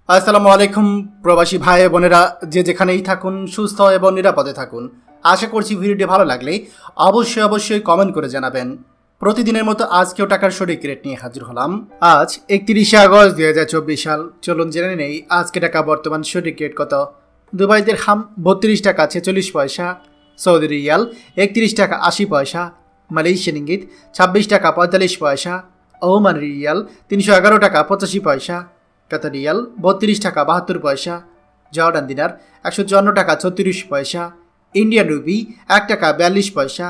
আসসালামু আলাইকুম প্রবাসী ভাই বোনেরা, যে যেখানেই থাকুন সুস্থ এবং নিরাপদে থাকুন। আশা করছি ভিডিওটি ভালো লাগলে অবশ্যই কমেন্ট করে জানাবেন। প্রতিদিনের মতো আজকেও টাকার সঠিক রেট নিয়ে হাজির হলাম। আজ 31শে আগস্ট 2024 সাল। চলুন জেনে নেই আজকে টাকা বর্তমান সঠিক রেট কত। দুবাই দিরহাম 32 টাকা 46 পয়সা, সৌদি রিয়াল 31 টাকা 80 পয়সা, মালয়েশিয়ান ইঙ্গিত 26 টাকা 45 পয়সা, ওমান রিয়াল 311 টাকা 85 পয়সা, কাতার রিয়াল 32 টাকা 72 পয়সা, জর্ডান দিনার 154 টাকা 36 পয়সা, ইন্ডিয়ান রুপি 1 টাকা 42 পয়সা,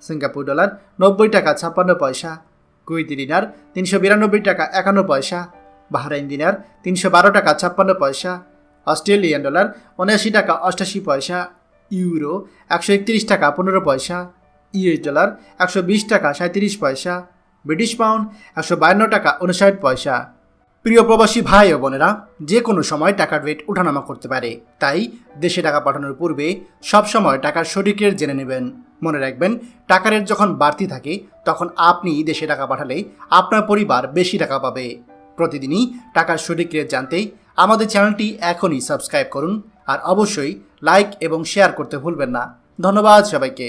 সিঙ্গাপুর ডলার 90 টাকা 56 পয়সা, কুয়েতি দিনার 392 টাকা 51 পয়সা, বাহরাইন দিনার 312 টাকা 56 পয়সা, অস্ট্রেলিয়ান ডলার 79 টাকা 88 পয়সা, ইউরো 131 টাকা 15 পয়সা, ইউএস ডলার 120 টাকা 37 পয়সা, ব্রিটিশ পাউন্ড 152 টাকা 59 পয়সা। প্রিয় প্রবাসী ভাই ও বোনেরা, যে কোনো সময় টাকার রেট ওঠানামা করতে পারে, তাই দেশে টাকা পাঠানোর পূর্বে সবসময় টাকার সঠিক রেট জেনে নেবেন। মনে রাখবেন, টাকার রেট যখন বাড়তি থাকে তখন আপনি দেশে টাকা পাঠালে আপনার পরিবার বেশি টাকা পাবে। প্রতিদিনই টাকার সঠিক রেট জানতে আমাদের চ্যানেলটি এখনই সাবস্ক্রাইব করুন, আর অবশ্যই লাইক এবং শেয়ার করতে ভুলবেন না। ধন্যবাদ সবাইকে।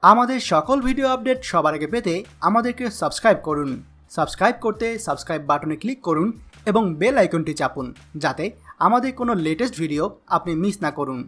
আমাদের সকল ভিডিও আপডেট সবার আগে পেতে আমাদেরকে সাবস্ক্রাইব করুন। সাবস্ক্রাইব করতে সাবস্ক্রাইব বাটনে ক্লিক করুন এবং বেল আইকনটি চাপুন, যাতে আমাদের কোনো লেটেস্ট ভিডিও আপনি মিস না করুন।